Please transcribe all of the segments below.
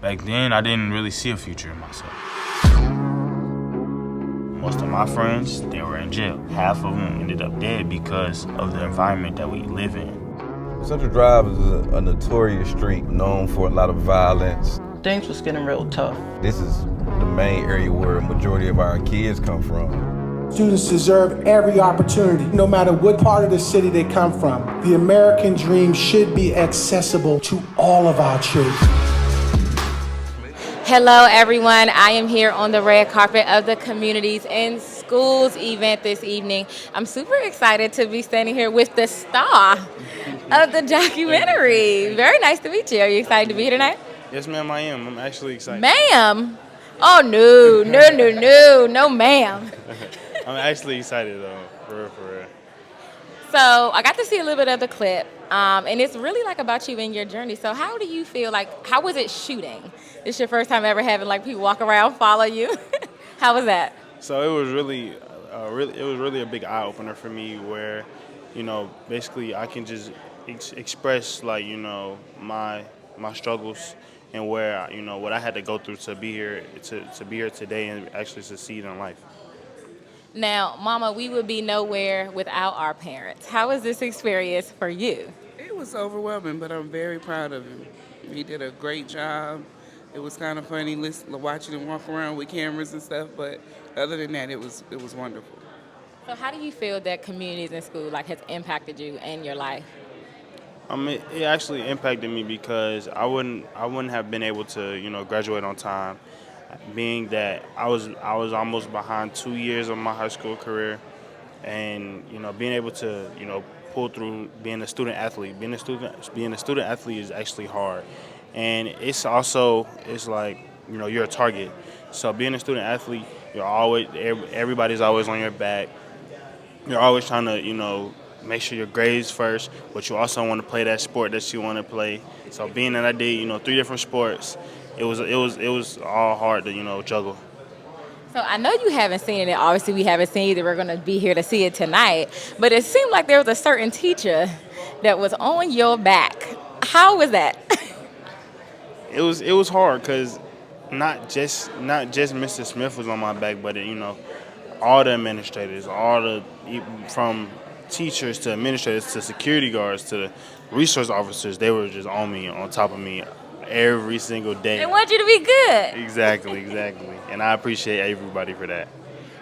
Back then, I didn't really see a future in myself. Most of my friends, they were in jail. Half of them ended up dead because of the environment that we live in. Central Drive is a notorious street known for a lot of violence. Things was getting real tough. This is the main area where a majority of our kids come from. Students deserve every opportunity, no matter what part of the city they come from. The American dream should be accessible to all of our children. Hello, everyone. I am here on the red carpet of the Communities in Schools event this evening. I'm super excited to be standing here with the star of the documentary. Very nice to meet you. Are you excited to be here tonight? Yes, ma'am, I am. I'm actually excited. Ma'am? Oh, no, ma'am. I'm actually excited, though, for real. So I got to see a little bit of the clip, and it's really like about you and your journey. So how do you feel how was it shooting? This your first time ever having people walk around, follow you? How was that? So it was really a big eye opener for me, where, basically I can just express my struggles and where what I had to go through to be here today and actually succeed in life. Now, Mama, we would be nowhere without our parents. How was this experience for you? It was overwhelming, but I'm very proud of him. He did a great job. It was kind of funny watching him walk around with cameras and stuff, but other than that, it was wonderful. So how do you feel that Communities in School has impacted you and your life? It actually impacted me because I wouldn't have been able to graduate on time, being that I was almost behind 2 years of my high school career, and being able to pull through being a student athlete. Being a student athlete is actually hard, and it's like you're a target. So being a student athlete, everybody's always on your back. You're always trying to make sure your grades first, but you also want to play that sport that you want to play. So being that I did 3 different sports, it was all hard to juggle. So I know you haven't seen it, and obviously we haven't seen it. We're going to be here to see it tonight. But it seemed like there was a certain teacher that was on your back. How was that? It was hard because not just Mr. Smith was on my back, but all the administrators, from teachers to administrators to security guards to the resource officers, they were just on top of me every single day. They want you to be good. Exactly. And I appreciate everybody for that.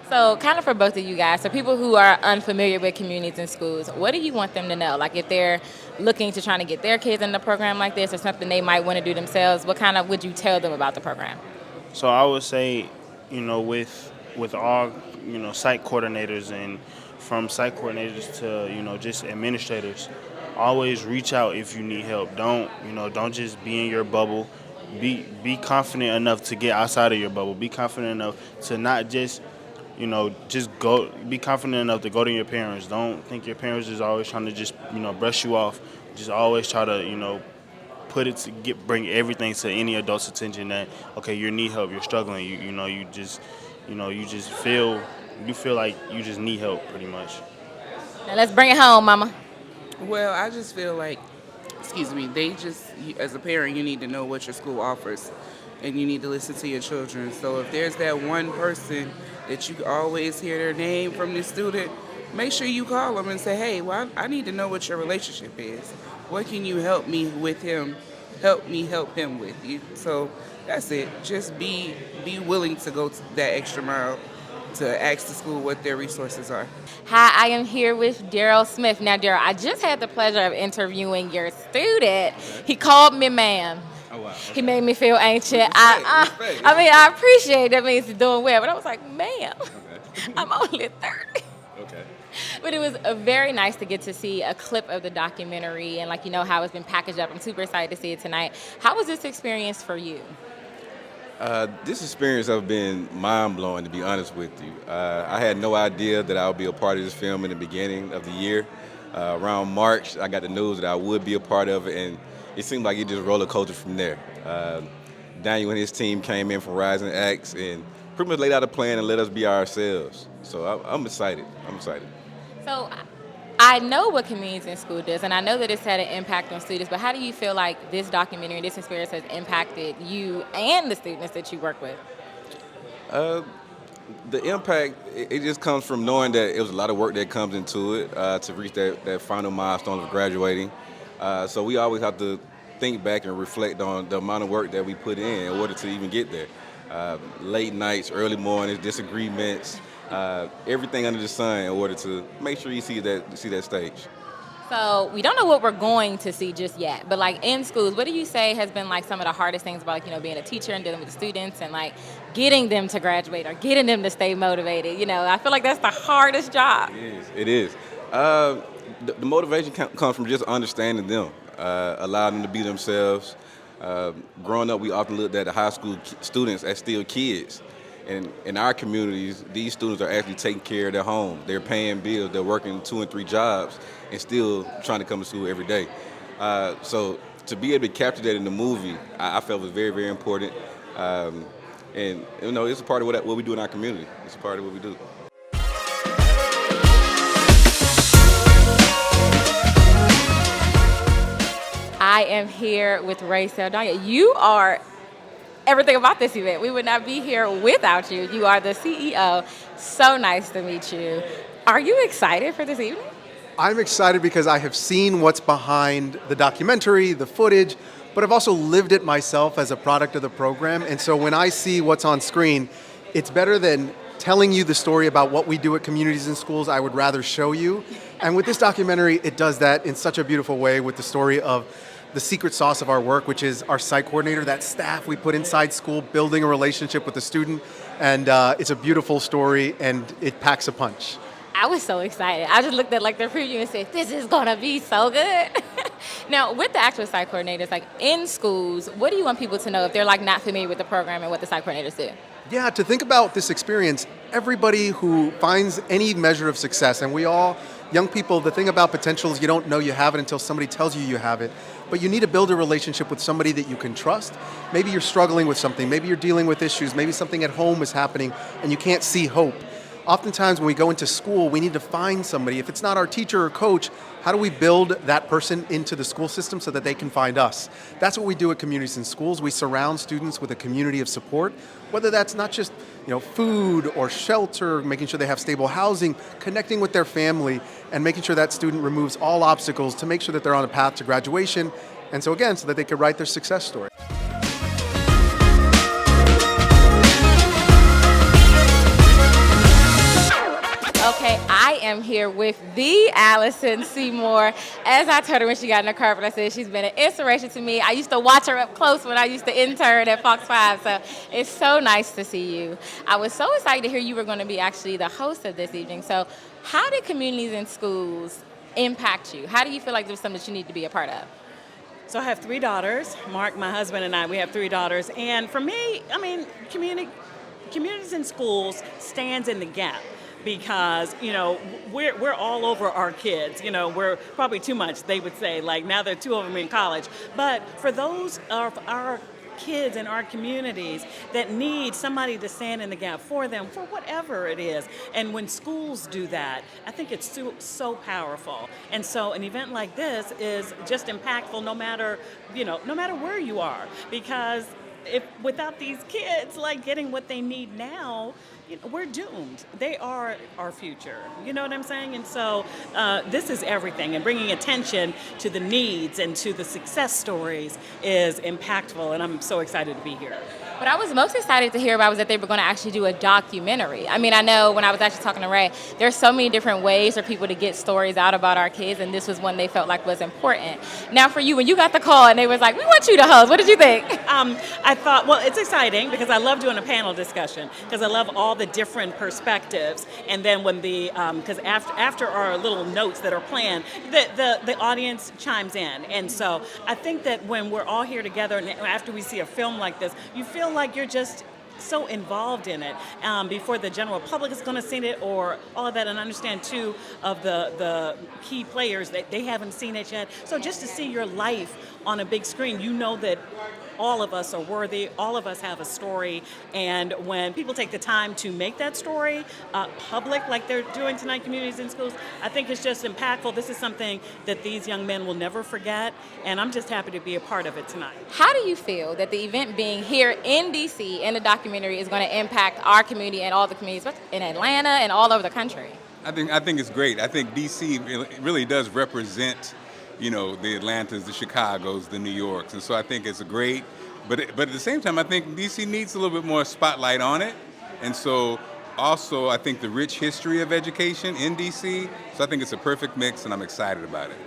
So kind of for both of you guys, so people who are unfamiliar with Communities in Schools, what do you want them to know? If they're looking to try to get their kids in a program like this or something they might want to do themselves, what kind of would you tell them about the program? So I would say, with all, site coordinators and from site coordinators to, just administrators, always reach out if you need help. Don't just be in your bubble. Be confident enough to get outside of your bubble. Be confident enough to not just just go. Be confident enough to go to your parents. Don't think your parents is always trying to just brush you off. Just always try to bring everything to any adult's attention that okay, you need help, you're struggling. You feel like you just need help pretty much. Now let's bring it home, Mama. Well, I just feel like, as a parent, you need to know what your school offers, and you need to listen to your children. So if there's that one person that you always hear their name from the student, make sure you call them and say, hey, well, I need to know what your relationship is. What can you help me with him? Help me help him with you. So that's it. Just be willing to go that extra mile to ask the school what their resources are. Hi, I am here with Daryl Smith. Now, Daryl, I just had the pleasure of interviewing your student. He called me ma'am. Oh, wow. Okay. He made me feel anxious. Respect. I appreciate that means he's doing well, but I was like, ma'am, Okay. I'm only 30. Okay. But it was very nice to get to see a clip of the documentary and how it's been packaged up. I'm super excited to see it tonight. How was this experience for you? This experience has been mind-blowing, to be honest with you. I had no idea that I would be a part of this film in the beginning of the year. Around March, I got the news that I would be a part of it, and it seemed like it just roller coaster from there. Daniel and his team came in from Rising X and pretty much laid out a plan and let us be ourselves. So I'm excited. So I know what Communities in School does, and I know that it's had an impact on students, but how do you feel like this documentary, this experience has impacted you and the students that you work with? The impact, it just comes from knowing that it was a lot of work that comes into it to reach that final milestone of graduating. So we always have to think back and reflect on the amount of work that we put in order to even get there. Late nights, early mornings, disagreements, everything under the sun in order to make sure you see that stage. So we don't know what we're going to see just yet, but like in schools, what do you say has been like some of the hardest things about being a teacher and dealing with the students and like getting them to graduate or getting them to stay motivated? I feel like that's the hardest job. It is. The motivation comes from just understanding them, allowing them to be themselves. Growing up, we often looked at the high school students as still kids. And in our communities, these students are actually taking care of their home. They're paying bills. They're working 2 and 3 jobs and still trying to come to school every day. So to be able to capture that in the movie, I felt was very, very important. And it's a part of what we do in our community. It's a part of what we do. I am here with Saldana. You are everything about this event. We would not be here without you. You are the CEO. So nice to meet you. Are you excited for this evening? I'm excited because I have seen what's behind the documentary, the footage, but I've also lived it myself as a product of the program. And so when I see what's on screen, it's better than telling you the story about what we do at Communities in Schools. I would rather show you. And with this documentary, it does that in such a beautiful way with the story of the secret sauce of our work, which is our site coordinator, that staff we put inside school, building a relationship with the student. And it's a beautiful story, and it packs a punch. I was so excited. I just looked at the preview and said, this is going to be so good. Now, with the actual site coordinators, in schools, what do you want people to know if they're not familiar with the program and what the site coordinators do? Yeah, to think about this experience, everybody who finds any measure of success, and we all, young people, the thing about potential is you don't know you have it until somebody tells you have it. But you need to build a relationship with somebody that you can trust. Maybe you're struggling with something, maybe you're dealing with issues, maybe something at home is happening and you can't see hope. Oftentimes when we go into school, we need to find somebody. If it's not our teacher or coach, how do we build that person into the school system so that they can find us? That's what we do at Communities in Schools. We surround students with a community of support, whether that's not just food or shelter, making sure they have stable housing, connecting with their family, and making sure that student removes all obstacles to make sure that they're on a path to graduation, and so that they can write their success story. Okay, I am here with the Allison Seymour. As I told her when she got in the carpet, I said she's been an inspiration to me. I used to watch her up close when I used to intern at Fox 5, so it's so nice to see you. I was so excited to hear you were going to be actually the host of this evening. So how did Communities in Schools impact you? How do you feel like there's something that you need to be a part of? So I have 3 daughters. Mark, my husband, and I, we have 3 daughters. And for me, Communities in Schools stands in the gap. Because, we're all over our kids. We're probably too much, they would say. Now there are 2 of them in college. But for those of our kids in our communities that need somebody to stand in the gap for them, for whatever it is. And when schools do that, I think it's so powerful. And so an event like this is just impactful no matter where you are. Because without these kids, getting what they need now, we're doomed. They are our future. You know what I'm saying? And so this is everything. And bringing attention to the needs and to the success stories is impactful. And I'm so excited to be here. What I was most excited to hear about was that they were going to actually do a documentary. I mean, I know when I was actually talking to Ray, there's so many different ways for people to get stories out about our kids, and this was one they felt like was important. Now for you, when you got the call and they was like, we want you to host, what did you think? I thought, well, it's exciting because I love doing a panel discussion because I love all the different perspectives. And then when because after our little notes that are planned, the audience chimes in. And so I think that when we're all here together and after we see a film like this, you feel like you're just so involved in it before the general public is going to see it or all of that, and understand too of the key players that they haven't seen it yet. So just to see your life on a big screen, you know that all of us are worthy, all of us have a story, and when people take the time to make that story public, like they're doing tonight, Communities in Schools, I think it's just impactful. This is something that these young men will never forget, and I'm just happy to be a part of it tonight. How do you feel that the event being here in DC in the documentary is going to impact our community and all the communities in Atlanta and all over the country? I think it's great. I think DC really does represent, the Atlantas, the Chicagos, the New Yorks, and so I think it's great. But at the same time, I think DC needs a little bit more spotlight on it, and so also I think the rich history of education in DC. So I think it's a perfect mix, and I'm excited about it.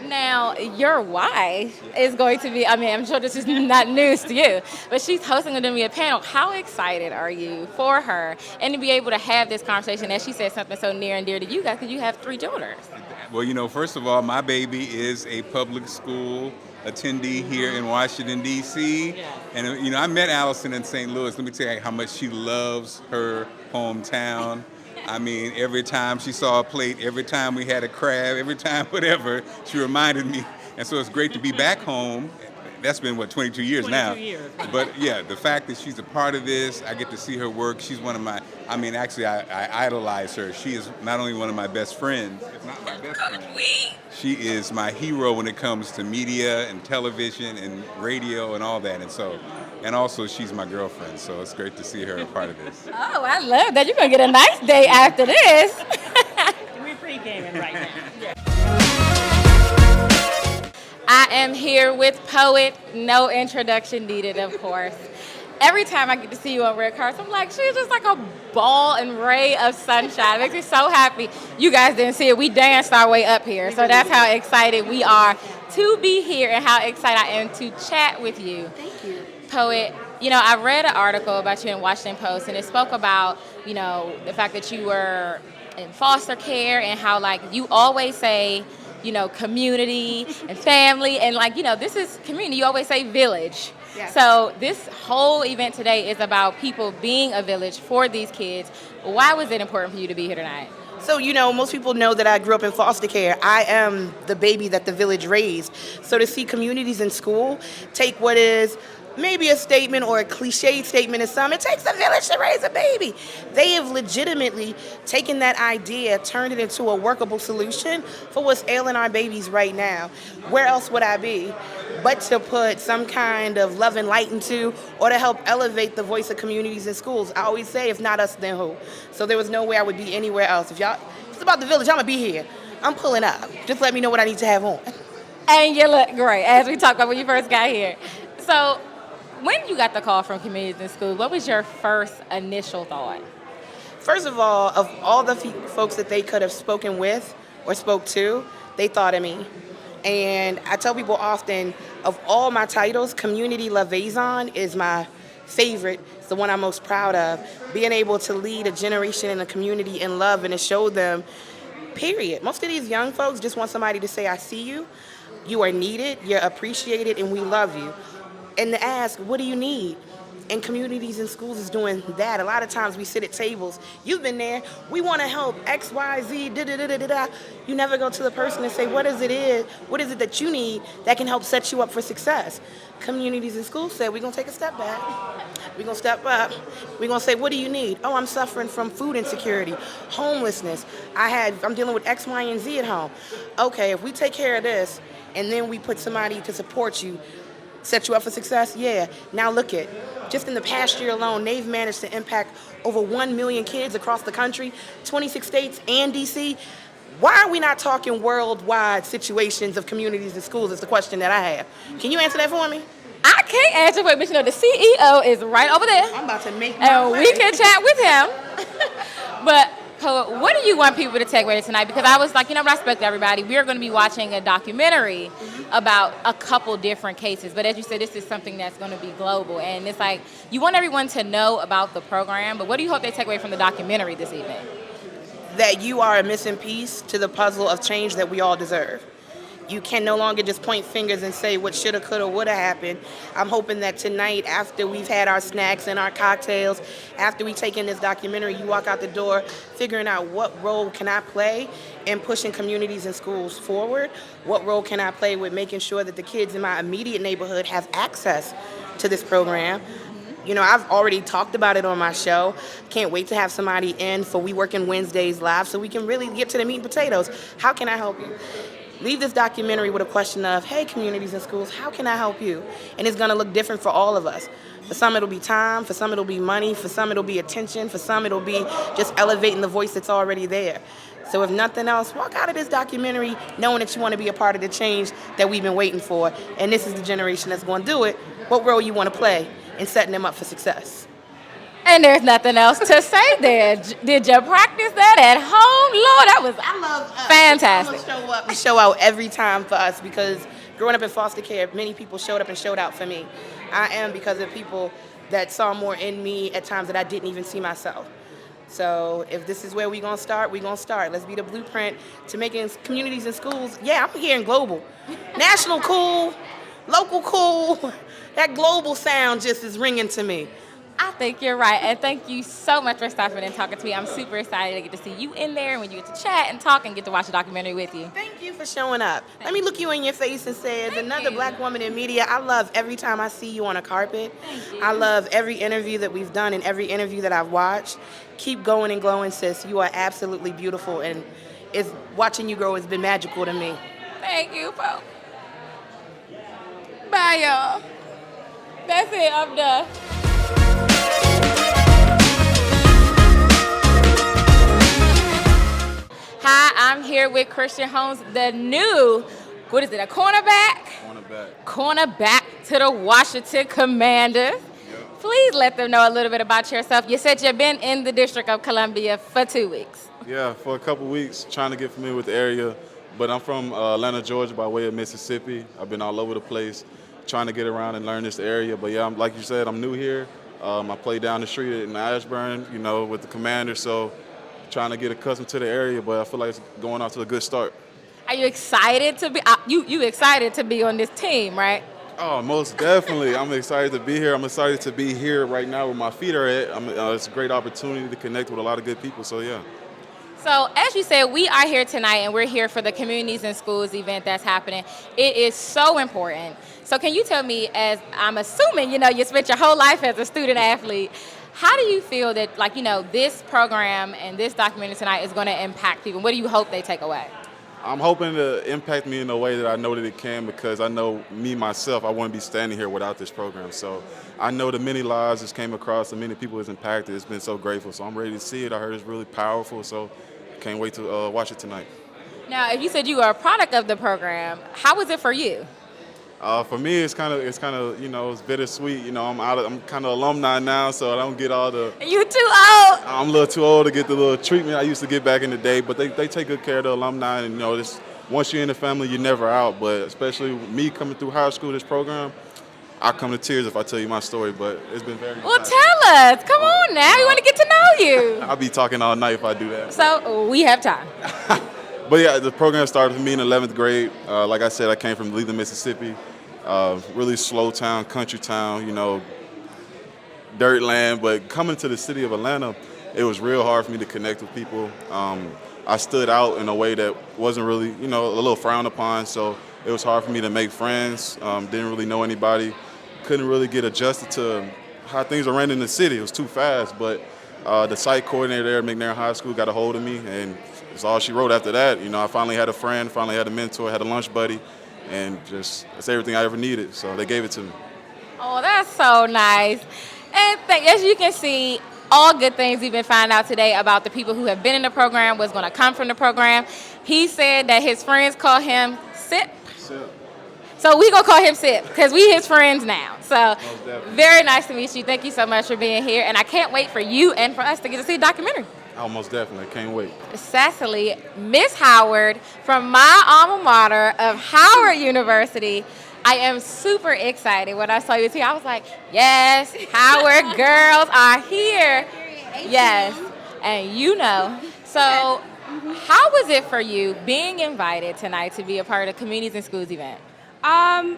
Now, your wife is going to be, I'm sure this is not news to you, but she's hosting going to be a panel. How excited are you for her and to be able to have this conversation? As she said, something so near and dear to you guys because you have 3 daughters. Well, first of all, my baby is a public school attendee here in Washington, D.C. And, I met Allison in St. Louis. Let me tell you how much she loves her hometown. I mean, every time she saw a plate, every time we had a crab, every time whatever, she reminded me. And so it's great to be back home. That's been, 22 years now? 22 years. But yeah, the fact that she's a part of this, I get to see her work. She's one of my, actually, I idolize her. She is not only one of my best friends, if not my best friend. She is my hero when it comes to media and television and radio and all that. And also she's my girlfriend, so it's great to see her a part of this. Oh, I love that. You're going to get a nice day after this. We're pre-gaming right now. I am here with Poet. No introduction needed, of course. Every time I get to see you on red carpet, I'm like, she's just like a ball and ray of sunshine. It makes me so happy. You guys didn't see it. We danced our way up here. So that's how excited we are to be here and how excited I am to chat with you. Thank you. Poet, I read an article about you in Washington Post, and it spoke about, the fact that you were in foster care and how, you always say, community and family, and this is community. You always say village. Yes. So this whole event today is about people being a village for these kids. Why was it important for you to be here tonight? So, most people know that I grew up in foster care. I am the baby that the village raised. So to see Communities in School take what is maybe a statement or a cliched statement in some, it takes a village to raise a baby. They have legitimately taken that idea, turned it into a workable solution for what's ailing our babies right now. Where else would I be but to put some kind of love and light into, or to help elevate the voice of Communities in Schools? I always say, if not us, then who? So there was no way I would be anywhere else. If it's about the village, I'm gonna be here. I'm pulling up. Just let me know what I need to have on. And you look great, as we talked about when you first got here. So, when you got the call from Communities in Schools, what was your first initial thought? First of all the folks that they could have spoken with or spoke to, they thought of me. And I tell people often, of all my titles, Community Liaison is my favorite. It's the one I'm most proud of. Being able to lead a generation in a community in love and to show them, period. Most of these young folks just want somebody to say, I see you, you are needed, you're appreciated, and we love you. And to ask, what do you need? And Communities in Schools is doing that. A lot of times we sit at tables. You've been there. We want to help X, Y, Z, da-da-da-da-da. You never go to the person and say, what is it that you need that can help set you up for success? Communities in Schools said, we're going to take a step back. We're going to step up. We're going to say, what do you need? Oh, I'm suffering from food insecurity, homelessness. I'm dealing with X, Y, and Z at home. Okay, if we take care of this and then we put somebody to support you, set you up for success? Yeah. Now look at, just in the past year alone, they've managed to impact over 1 million kids across the country, 26 states and DC. Why are we not talking worldwide situations of Communities in Schools is the question that I have. Can you answer that for me? I can't answer for it, but the CEO is right over there. I'm about to make my way. We can chat with him. But Poet, what do you want people to take away tonight? Because I was like, I respect everybody. We're going to be watching a documentary about a couple different cases. But as you said, this is something that's going to be global. And it's like, you want everyone to know about the program, but what do you hope they take away from the documentary this evening? That you are a missing piece to the puzzle of change that we all deserve. You can no longer just point fingers and say what shoulda, coulda, woulda happened. I'm hoping that tonight, after we've had our snacks and our cocktails, after we take in this documentary, you walk out the door figuring out what role can I play in pushing communities and schools forward? What role can I play with making sure that the kids in my immediate neighborhood have access to this program? You know, I've already talked about it on my show. Can't wait to have somebody in for We Working Wednesdays live so we can really get to the meat and potatoes. How can I help you? Leave this documentary with a question of, hey, communities and schools, how can I help you? And it's gonna look different for all of us. For some, it'll be time. For some, it'll be money. For some, it'll be attention. For some, it'll be just elevating the voice that's already there. So if nothing else, walk out of this documentary knowing that you want to be a part of the change that we've been waiting for. And this is the generation that's going to do it. What role you want to play in setting them up for success? And there's nothing else to say there. Did you practice that at home? Lord, that was fantastic. I'm gonna show up and show out every time for us because growing up in foster care, many people showed up and showed out for me. I am because of people that saw more in me at times that I didn't even see myself. So if this is where we're going to start, we're going to start. Let's be the blueprint to making communities and schools. Yeah, I'm hearing global. National cool, local cool. That global sound just is ringing to me. I think you're right, and thank you so much for stopping and talking to me. I'm super excited to get to see you in there when you get to chat and talk and get to watch the documentary with you. Thank you for showing up. Let me look you in your face and say, as another black woman in media, I love every time I see you on a carpet. I love every interview that we've done and every interview that I've watched. Keep going and glowing, sis. You are absolutely beautiful, and watching you grow has been magical to me. Thank you, folks. Bye, y'all. That's it. I'm done. Hi, I'm here with Christian Holmes, the new, a cornerback? Cornerback to the Washington Commanders. Yep. Please let them know a little bit about yourself. You said you've been in the District of Columbia for 2 weeks. Yeah, for a couple weeks, trying to get familiar with the area. But I'm from Atlanta, Georgia, by way of Mississippi. I've been all over the place, trying to get around and learn this area. But yeah, like you said, I'm new here. I play down the street in Ashburn, with the Commanders, so trying to get accustomed to the area, but I feel like it's going off to a good start. Are you excited to be you excited to be on this team, right? Oh, most definitely. I'm excited to be here. I'm excited to be here right now where my feet are at. It's a great opportunity to connect with a lot of good people, so yeah. So as you said, we are here tonight, and we're here for the Communities and Schools event that's happening. It is so important. So can you tell me, as I'm assuming, you spent your whole life as a student athlete, how do you feel that, this program and this documentary tonight is going to impact people? What do you hope they take away? I'm hoping to impact me in a way that I know that it can, because I know me, myself, I wouldn't be standing here without this program. So I know the many lives this came across, the many people it's impacted. It's been so grateful. So I'm ready to see it. I heard it's really powerful, so can't wait to watch it tonight. Now, if you said you are a product of the program, how was it for you? For me, it's kind of it's bittersweet. I'm kind of alumni now, so I don't get all the. You too old. I'm a little too old to get the little treatment I used to get back in the day. But they take good care of the alumni, and once you're in the family, you're never out. But especially me coming through high school, this program, I come to tears if I tell you my story. But it's been very. Well, tell us. Come on now. We want to get to know you. I'll be talking all night if I do that. So we have time. But yeah, the program started for me in 11th grade. Like I said, I came from Leland, Mississippi. Really slow town, country town, dirt land. But coming to the city of Atlanta, it was real hard for me to connect with people. I stood out in a way that wasn't really, a little frowned upon. So it was hard for me to make friends. Didn't really know anybody. Couldn't really get adjusted to how things are ran in the city. It was too fast. But the site coordinator there at McNair High School got a hold of me, and it's all she wrote after that. I finally had a friend, finally had a mentor, had a lunch buddy. And that's everything I ever needed. So they gave it to me. Oh, that's so nice. And as you can see, all good things we've been finding out today about the people who have been in the program, what's going to come from the program. He said that his friends call him Sip. So we going to call him Sip because we his friends now. So very nice to meet you. Thank you so much for being here. And I can't wait for you and for us to get to see the documentary. Oh, most definitely. Can't wait. Cecily, Miss Howard from my alma mater of Howard University. I am super excited when I saw you here. I was like, yes, Howard girls are here. Yes, and So How was it for you being invited tonight to be a part of the Communities and Schools event? Um,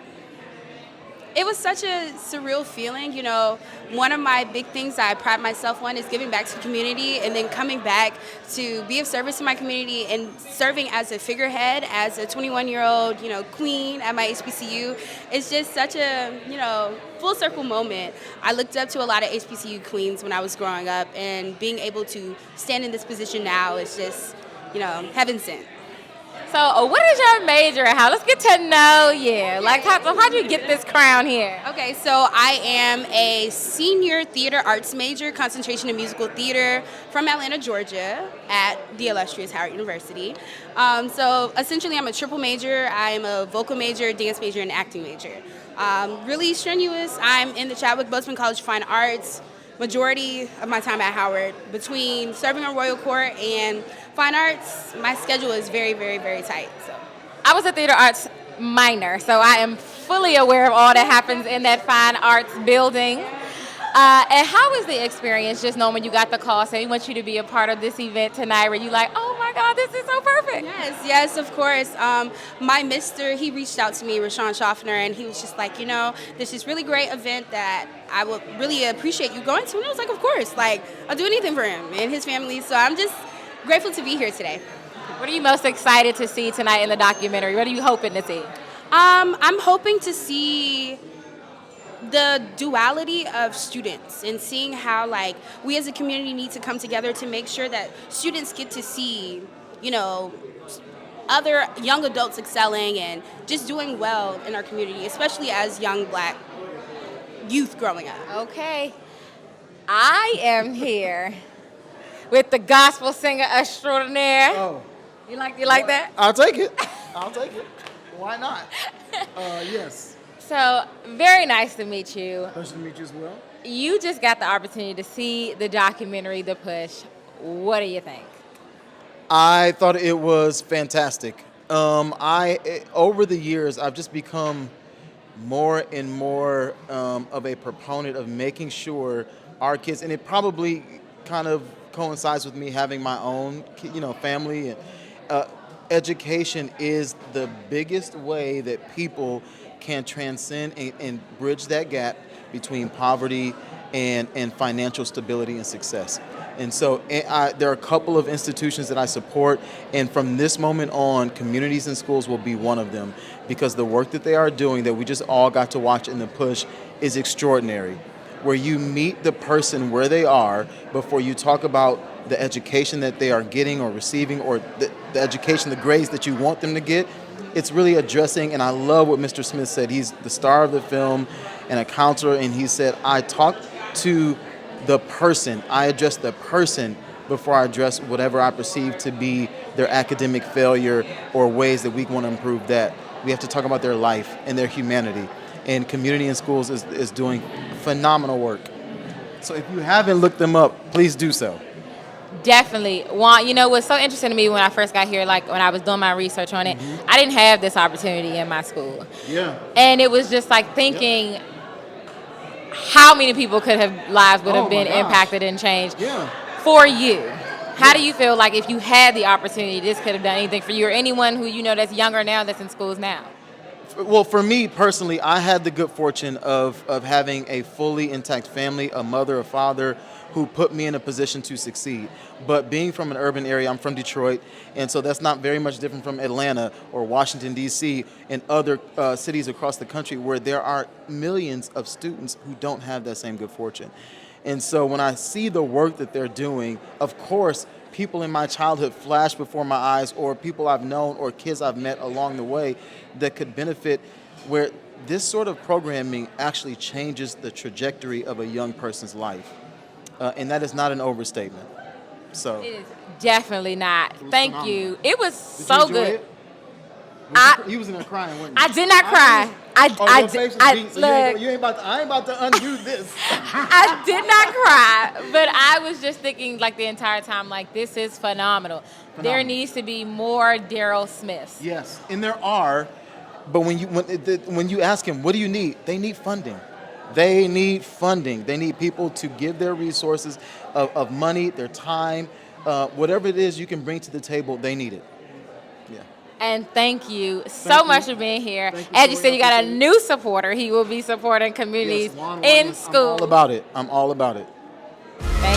it was such a surreal feeling. You know, one of my big things that I pride myself on is giving back to the community and then coming back to be of service to my community and serving as a figurehead, as a 21-year-old, you know, queen at my HBCU. It's just such a, you know, full circle moment. I looked up to a lot of HBCU queens when I was growing up, and being able to stand in this position now is just, you know, heaven sent. So, what is your major and how? Let's get to know you. Like, how'd you get this crown here? Okay, so I am a senior theater arts major, concentration in musical theater from Atlanta, Georgia, at the illustrious Howard University. So essentially, I'm a triple major. I'm a vocal major, dance major, and acting major. Really strenuous. I'm in the Chadwick Boseman College of Fine Arts. Majority of my time at Howard, between serving on Royal Court and fine arts, my schedule is very, very, very tight. So, I was a theater arts minor, so I am fully aware of all that happens in that fine arts building. And how was the experience just knowing when you got the call saying we want you to be a part of this event tonight? Were you like, oh my God, this is so perfect? Yes, of course. My mister, he reached out to me, Rashawn Schaffner, and he was just like, you know, there's this really great event that I would really appreciate you going to. And I was like, of course, like, I'll do anything for him and his family. So I'm just grateful to be here today. What are you most excited to see tonight in the documentary? What are you hoping to see? I'm hoping to see the duality of students and seeing how, like, we as a community need to come together to make sure that students get to see, you know, other young adults excelling and just doing well in our community, especially as young Black youth growing up. Okay. I am here with the gospel singer extraordinaire. Oh. You like that? I'll take it. Why not? Yes. So, very nice to meet you. Pleasure to meet you as well. You just got the opportunity to see the documentary, The Push. What do you think? I thought it was fantastic. Over the years, I've just become more and more of a proponent of making sure our kids, and it probably kind of coincides with me having my own, family. And education is the biggest way that people can transcend and bridge that gap between poverty and financial stability and success. And so there are a couple of institutions that I support, and from this moment on, Communities and Schools will be one of them, because the work that they are doing that we just all got to watch in The Push is extraordinary, where you meet the person where they are before you talk about the education that they are getting or receiving, or the education, the grades that you want them to get. It's really addressing, and I love what Mr. Smith said. He's the star of the film and a counselor, and he said, I talk to the person. I address the person before I address whatever I perceive to be their academic failure or ways that we want to improve that. We have to talk about their life and their humanity. And Community and Schools is doing phenomenal work. So if you haven't looked them up, please do so. Definitely. Juan, what's so interesting to me when I first got here, like when I was doing my research on it, I didn't have this opportunity in my school. Yeah. And it was just like thinking how many people lives would have been impacted and changed for you. How do you feel like if you had the opportunity, this could have done anything for you or anyone who that's younger now that's in schools now? Well, for me personally, I had the good fortune of having a fully intact family, a mother, a father, who put me in a position to succeed. But being from an urban area, I'm from Detroit, and so that's not very much different from Atlanta or Washington, D.C. and other cities across the country where there are millions of students who don't have that same good fortune. And so when I see the work that they're doing, of course, people in my childhood flash before my eyes, or people I've known or kids I've met along the way that could benefit, where this sort of programming actually changes the trajectory of a young person's life. And that is not an overstatement. So it is definitely not. Thank phenomenal. You. It was Did so you enjoy good. it? You was in there crying, wasn't you? I did not cry. Your face was beat, so look, I ain't about to undo this. I did not cry, but I was just thinking like the entire time, like, this is phenomenal. There needs to be more Daryl Smiths. Yes, and there are, but when you ask him, what do you need? They need funding. They need funding. They need people to give their resources of money, their time, whatever it is you can bring to the table, they need it. Yeah. And thank you so much for being here. As you said, you got a new supporter. He will be supporting communities in I'm school. all about it. I'm all about it. Thank